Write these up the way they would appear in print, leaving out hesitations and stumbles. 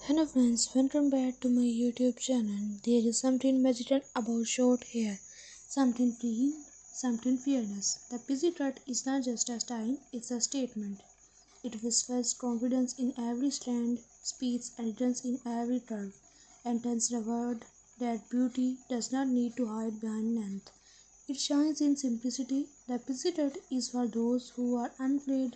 Hello friends, welcome back to my YouTube channel. There is something magical about short hair, something free, something fearless. The pixie cut is not just a style, it's a statement. It whispers confidence in every strand, speeds elegance in every curve, and tells the world that beauty does not need to hide behind length. It shines in simplicity. The pixie cut is for those who are unafraid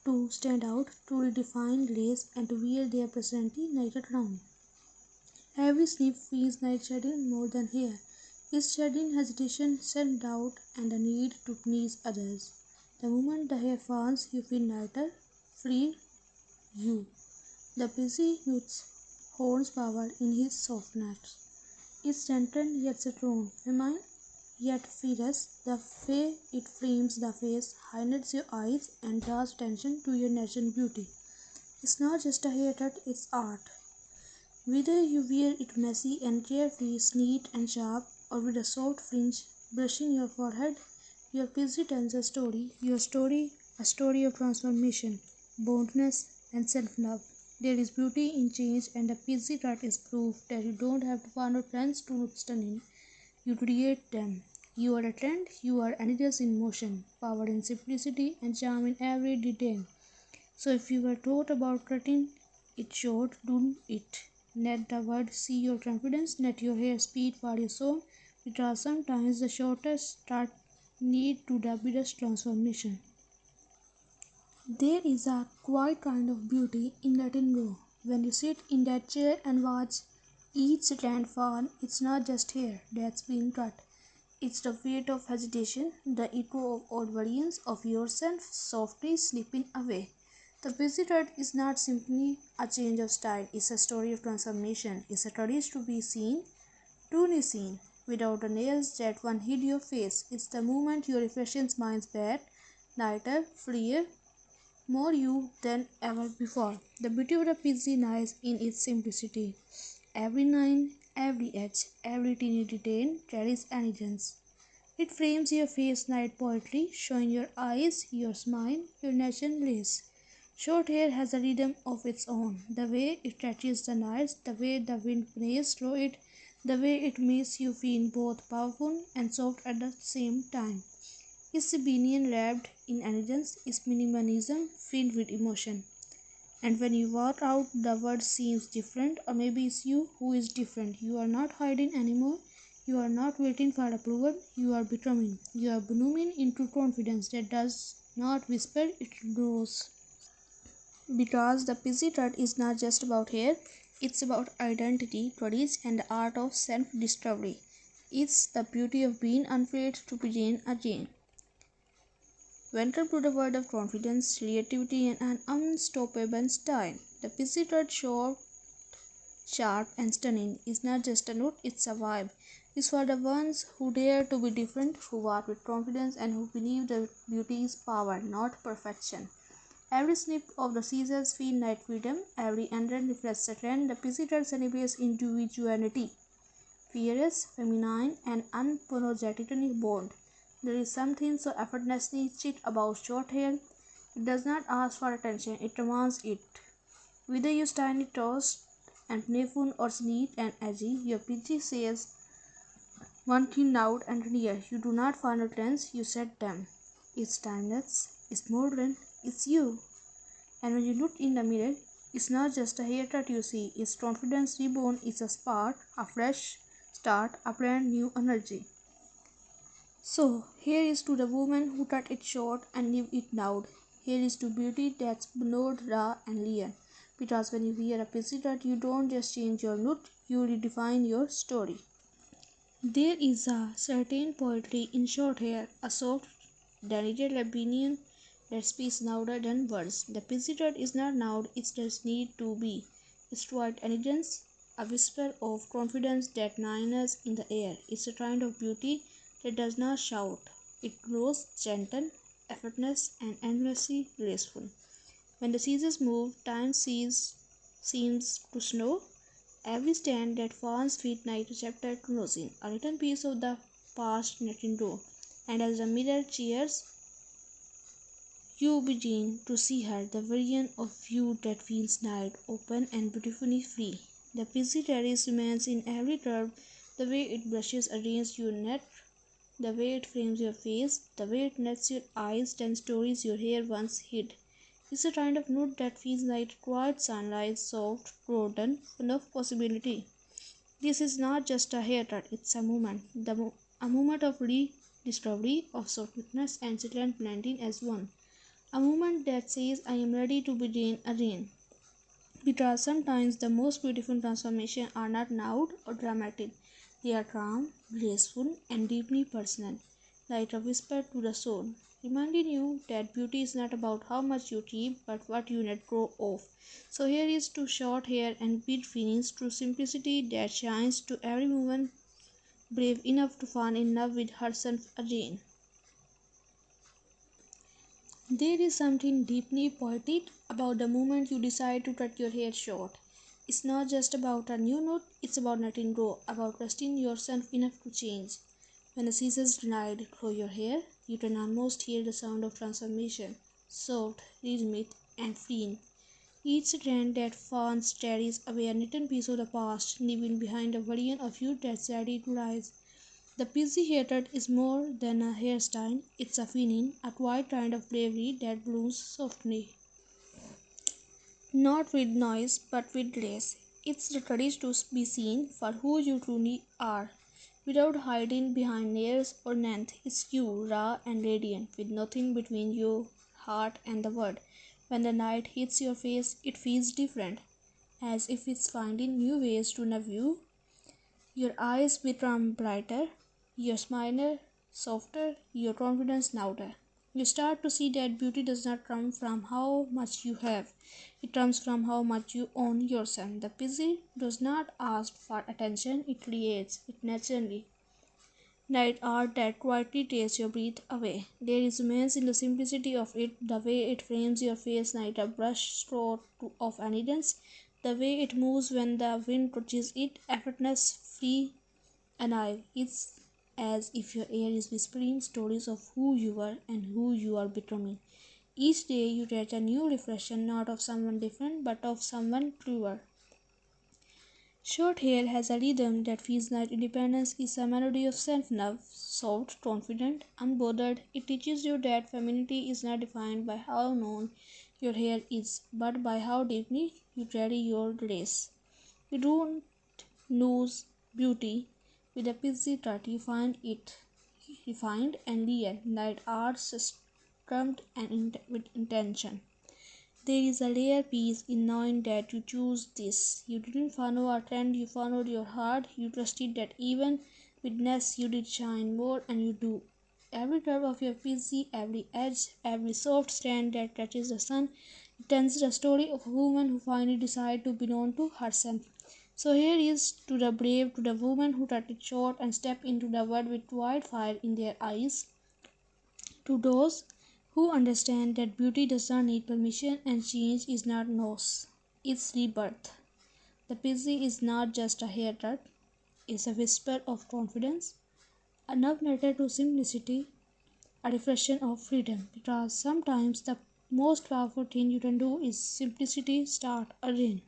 to stand out, to redefine lace, and to wear their personality like a crown. Every sleep feels like shedding more than hair. It's shedding hesitation, self-doubt, and the need to please others. The moment the hair falls, you feel lighter, free, you. The busy youth holds power in his softness. It's gentle yet strong, feminine yet fierce. The way it frames the face, highlights your eyes, and draws attention to your natural beauty. It's not just a haircut, it's art. Whether you wear it messy and carefree, neat and sharp, or with a soft fringe brushing your forehead, your pixie tells a story. Your story, a story of transformation, boldness, and self-love. There is beauty in change, and the pixie cut is proof that you don't have to follow trends to look stunning. You create them. You are a trend, you are energies in motion, power in simplicity, and charm in every detail. So if you were taught about cutting it short, do it. Let the world see your confidence, let your hair speak for your soul, because sometimes the shortest start need to the biggest transformation. There is a quiet kind of beauty in letting go. When you sit in that chair and watch each strand fall, it's not just hair that's being cut. It's the weight of hesitation, the echo of old versions of yourself softly slipping away. The busy cut is not simply a change of style, it's a story of transformation. It's a courage to be seen, truly seen, without the nails that one hid your face. It's the moment your reflection smiles back, lighter, freer, more you than ever before. The beauty of the pixie lies in its simplicity. Every line, every edge, every teeny detail carries elegance. It frames your face like poetry, showing your eyes, your smile, your natural grace. Short hair has a rhythm of its own. The way it touches the nights, the way the wind plays through it, the way it makes you feel both powerful and soft at the same time. It's rebellion wrapped in elegance, it's minimalism filled with emotion. And when you walk out, the world seems different, or maybe it's you who is different. You are not hiding anymore. You are not waiting for approval. You are becoming. You are blooming into confidence that does not whisper, it grows. Because the pixie cut is not just about hair, it's about identity, courage, and the art of self discovery. It's the beauty of being unafraid to begin again. Welcome to the world of confidence, creativity, and an unstoppable style. The pixie cut short, sharp, and stunning is not just a look, it's a vibe. It's for the ones who dare to be different, who walk with confidence, and who believe that beauty is power, not perfection. Every snip of the scissors feels like freedom, every ending reflects a trend. The pixie cut celebrates individuality, fierce, feminine, and unapologetically bold. There is something so effortlessly chic about short hair. It does not ask for attention, it demands it. Whether you style it tossed and playful or neat and edgy, your pixie says one thing loud and clear. You do not follow trends, you set them. It's timeless, it's modern, it's you. And when you look in the mirror, it's not just a haircut you see, it's confidence reborn, it's a spark, a fresh start, a brand new energy. So, here is to the woman who cut it short and leave it loud. Here is to beauty that's bold, raw, and real. Because when you wear a pixie cut, you don't just change your look, you redefine your story. There is a certain poetry in short hair, a soft, delicate opinion that speaks louder than words. The pixie cut is not loud, it just need to be. It's quiet elegance, a whisper of confidence that lingers in the air. It's a kind of beauty that does not shout. It grows gentle, effortless, and endlessly graceful. When the seasons move, seems to slow. Every stand that falls feet like a chapter closing, a little piece of the past letting go. And as the mirror cheers You begin to see her, the version of you that feels light, open, and beautifully free. The busy terrace remains in every curve, the way it brushes against your neck, the way it frames your face, the way it nets your eyes, ten stories your hair once hid. It's a kind of nude that feels like quiet sunlight, soft, golden, full of possibility. This is not just a haircut, it's a moment. A moment of rediscovery, of softness and silent blending as one. A moment that says, I am ready to begin again. Because sometimes the most beautiful transformations are not loud or dramatic. They are calm, graceful, and deeply personal, like a whisper to the soul, reminding you that beauty is not about how much you keep, but what you let go of. So here is to short hair and beat feelings, to simplicity that shines, to every woman brave enough to fall in love with herself again. There is something deeply poetic about the moment you decide to cut your hair short. It's not just about a new note, it's about letting go, about trusting yourself enough to change. When the scissors glide through your hair, you can almost hear the sound of transformation, soft, rhythmic, and freeing. Each strand that falls carries away a little piece of the past, leaving behind a version of you that's ready to rise. The busy haircut is more than a hairstyle, it's a feeling, a quiet kind of bravery that blooms softly. Not with noise, but with grace. It's the courage to be seen for who you truly are, without hiding behind layers or length. It's you, raw and radiant, with nothing between your heart and the world. When the light hits your face, it feels different, as if it's finding new ways to love you. Your eyes become brighter, your smile softer, your confidence louder. You start to see that beauty does not come from how much you have, it comes from how much you own yourself. The busy does not ask for attention, it creates it naturally. Night art that quietly takes your breath away. There is immense in the simplicity of it, the way it frames your face like a brush stroke of elegance, the way it moves when the wind touches it, effortless, free, alive. It's as if your air is whispering stories of who you were and who you are becoming. Each day you get a new reflection, not of someone different, but of someone truer. Short hair has a rhythm that feels like independence is a melody of self-love, soft, confident, unbothered. It teaches you that femininity is not defined by how long your hair is, but by how deeply you carry your grace. You don't lose beauty with a busy cut, you find it refined and real, like art structured and with intention. There is a rare peace in knowing that you choose this. You didn't follow a trend, you followed your heart. You trusted that even with less you did shine more, and you do. Every curve of your PC, every edge, every soft strand that touches the sun, it tells the story of a woman who finally decided to belong to herself. So here is to the brave, to the woman who cut it short and stepped into the world with wildfire in their eyes, to those who understand that beauty does not need permission and change is not loss, it's rebirth. The busy is not just a haircut, it's a whisper of confidence, a love letter to simplicity, a reflection of freedom. Because sometimes the most powerful thing you can do is simplicity start again.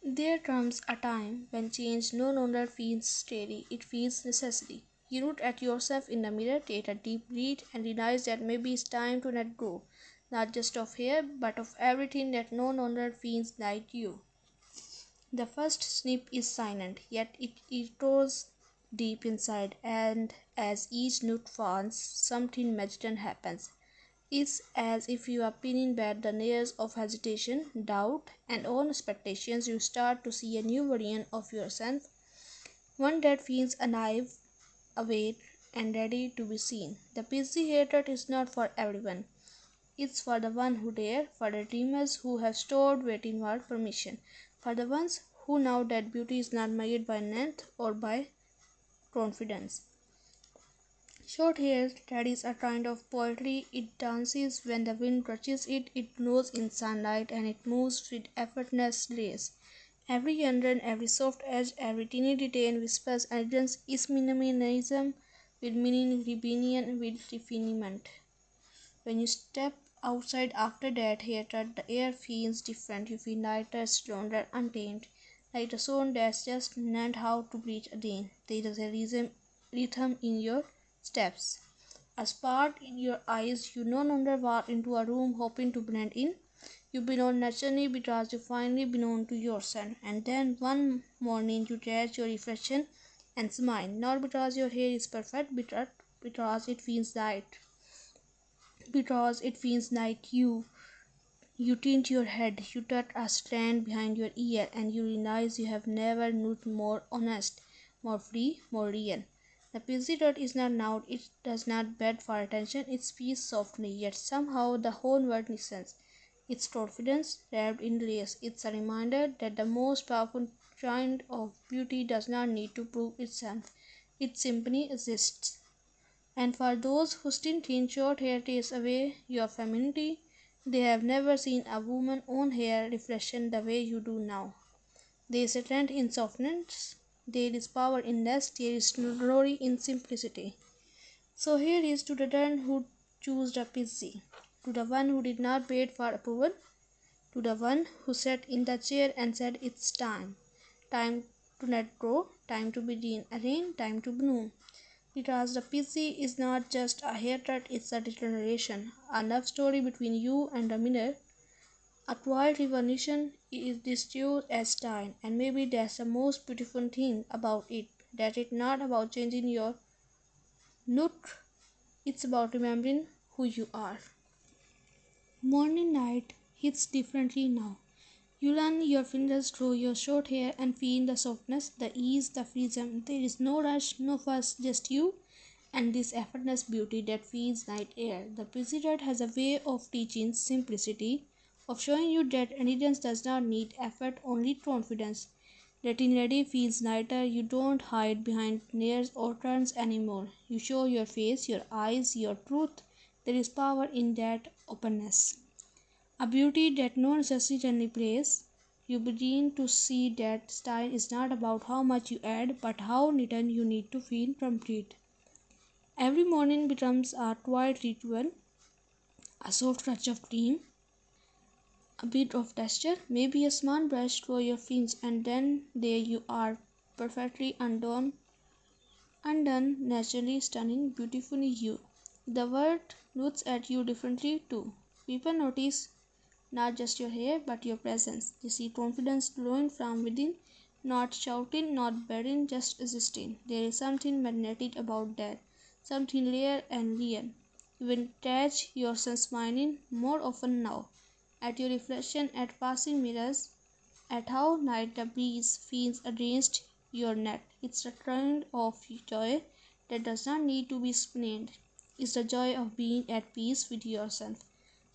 There comes a time when change no longer feels steady, it feels necessary. You look at yourself in the mirror, take a deep breath, and realize that maybe it's time to let go, not just of hair, but of everything that no longer feels like you. The first snip is silent, yet it echoes deep inside, and as each note falls, something magical happens. It's as if you are peeling back the layers of hesitation, doubt, and own expectations. You start to see a new version of yourself, one that feels alive, awake, and ready to be seen. The busy haircut is not for everyone. It's for the one who dare, for the dreamers who have stored waiting for permission, for the ones who know that beauty is not measured by length or by confidence. Short hair carries a kind of poetry. It dances when the wind touches it, it glows in sunlight, and it moves with effortless grace. Every under, every soft edge, every teeny detail whispers elegance is minimalism with meaning, rebellion with refinement. When you step outside after that haircut, the air feels different. You feel lighter, stronger, untamed, like a soul that's just learned how to breathe again. There is a rhythm in your steps, a spark in your eyes. You no longer walk into a room hoping to blend in. You belong naturally because you finally belong to yourself. And then one morning you catch your reflection and smile, not because your hair is perfect, but because it feels right. Because it feels like you. You tilt your head, you tuck a strand behind your ear, and you realize you have never looked more honest, more free, more real. The pixie dot is not loud, it does not beg for attention, it speaks softly, yet somehow the whole world listens. Its confidence wrapped in layers. It's a reminder that the most powerful kind of beauty does not need to prove itself. It simply exists. And for those who still think short hair takes away your femininity, they have never seen a woman's own hair reflection the way you do now. There is strength in softness, there is power in less, there is glory in simplicity. So here is to the one who chose the pixie, to the one who did not wait for approval, to the one who sat in the chair and said it's time. Time to let go, time to begin again, time to bloom. Because the PC is not just a haircut, it's a declaration, a love story between you and the mirror, a quiet revolution is distinct as style, and maybe that's the most beautiful thing about it, that it's not about changing your look, it's about remembering who you are. Morning light hits differently now. You run your fingers through your short hair and feel the softness, the ease, the freedom. There is no rush, no fuss, just you and this effortless beauty that feels like air. The President has a way of teaching simplicity, of showing you that elegance does not need effort, only confidence. Getting ready feels lighter. You don't hide behind layers or turns anymore. You show your face, your eyes, your truth. There is power in that openness. A beauty that no necessity can replace. You begin to see that style is not about how much you add, but how little you need to feel complete. Every morning becomes a quiet ritual, a soft touch of cream, a bit of texture, maybe a small brush through your fingers, and then there you are, perfectly undone, naturally stunning, beautifully you. The world looks at you differently too. People notice not just your hair, but your presence. They see confidence glowing from within, not shouting, not begging, just existing. There is something magnetic about that, something rare and real. You will catch yourself smiling more often now, at your reflection, at passing mirrors, at how light the breeze feels against your neck. It's a kind of joy that does not need to be explained. It's the joy of being at peace with yourself.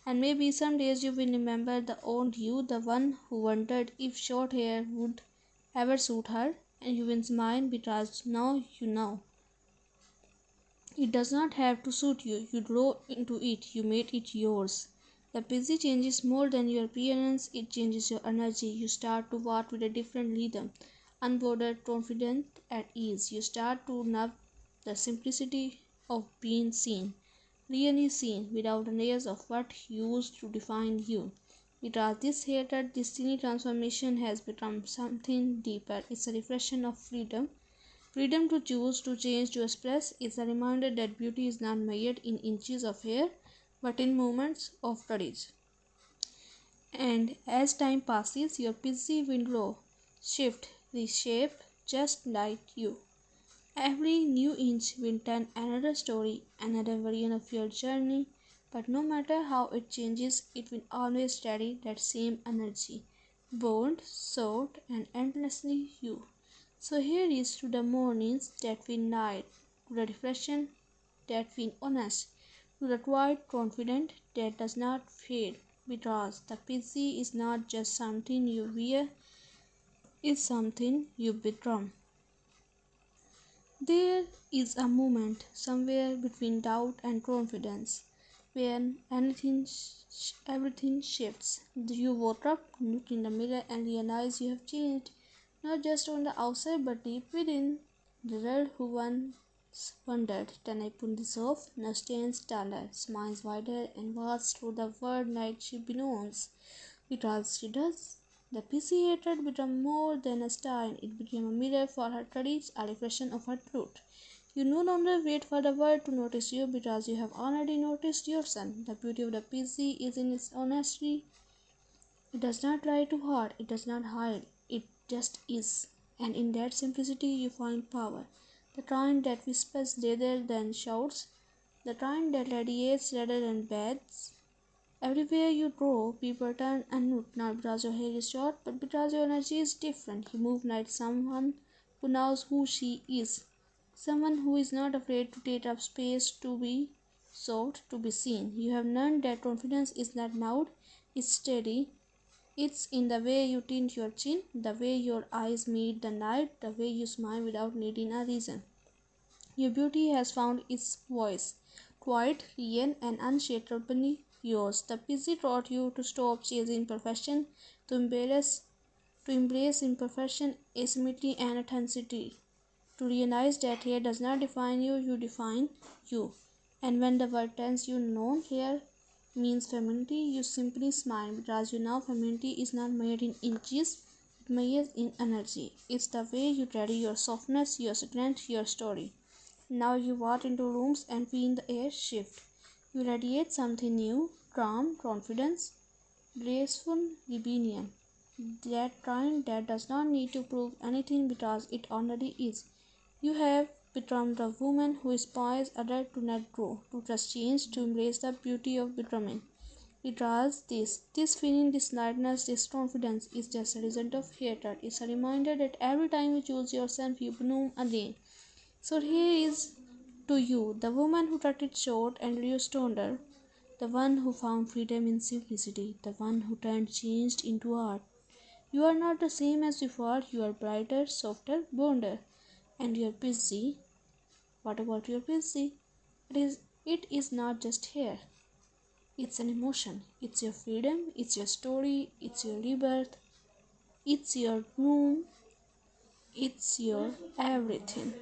And maybe some days you will remember the old you, the one who wondered if short hair would ever suit her, and you will smile because now you know. It does not have to suit you. You grow into it, you made it yours. The busy changes more than your appearance, it changes your energy. You start to walk with a different rhythm, unbothered, confident, at ease. You start to love the simplicity of being seen, really seen, without the layers of what used to define you. Because this hated destiny transformation has become something deeper. It's a reflection of freedom. Freedom to choose, to change, to express is a reminder that beauty is not measured in inches of hair, but in moments of courage. And as time passes, your busy will grow, shift, reshape, just like you. Every new inch will tell another story, another version of your journey, but no matter how it changes, it will always carry that same energy, bold, soft, and endlessly you. So here is to the mornings that feel light, to the reflection that feel honest, to the quiet confident that does not fade, because the pixie is not just something you wear, it's something you become. There is a moment somewhere between doubt and confidence when everything shifts. You woke up, look in the mirror, and realize you have changed, not just on the outside but deep within. The girl who once wondered. Then I put this off, now stands taller, smiles wider, and walks through the world night she beckons. Because she does. The PC hatred became more than a sign, it became a mirror for her courage, a reflection of her truth. You no longer wait for the world to notice you because you have already noticed yourself. The beauty of the PC is in its honesty. It does not try too hard, it does not hide, it just is. And in that simplicity you find power. The kind that whispers rather than shouts, the kind that radiates rather than beds. Everywhere you go, people turn and look, not because your hair is short, but because your energy is different. You move like someone who knows who she is. Someone who is not afraid to take up space, to be sought, to be seen. You have learned that confidence is not loud, it's steady. It's in the way you tint your chin, the way your eyes meet the night, the way you smile without needing a reason. Your beauty has found its voice, quiet, real, and unshakably yours. The busy taught you to stop chasing perfection, to embrace imperfection, asymmetry, and authenticity. To realize that hair does not define you, you define you. And when the word tells you no, hair means femininity, you simply smile because you know femininity is not made in inches, it measures in energy. It's the way you carry your softness, your strength, your story. Now you walk into rooms and feel the air shift. You radiate something new, calm, confidence, graceful rebellion. That kind that does not need to prove anything because it already is. You have become the woman who inspires others to let go, to trust change, to embrace the beauty of becoming. Because this feeling, this lightness, this confidence is just a result of hatred. It's a reminder that every time you choose yourself, you bloom again. So here is to you, the woman who cut it short and reduced her, the one who found freedom in simplicity, the one who turned changed into art. You are not the same as before, you are brighter, softer, bolder, and you are busy. What about your busy? It is not just hair. It's an emotion. It's your freedom, it's your story, it's your rebirth, it's your room, it's your everything.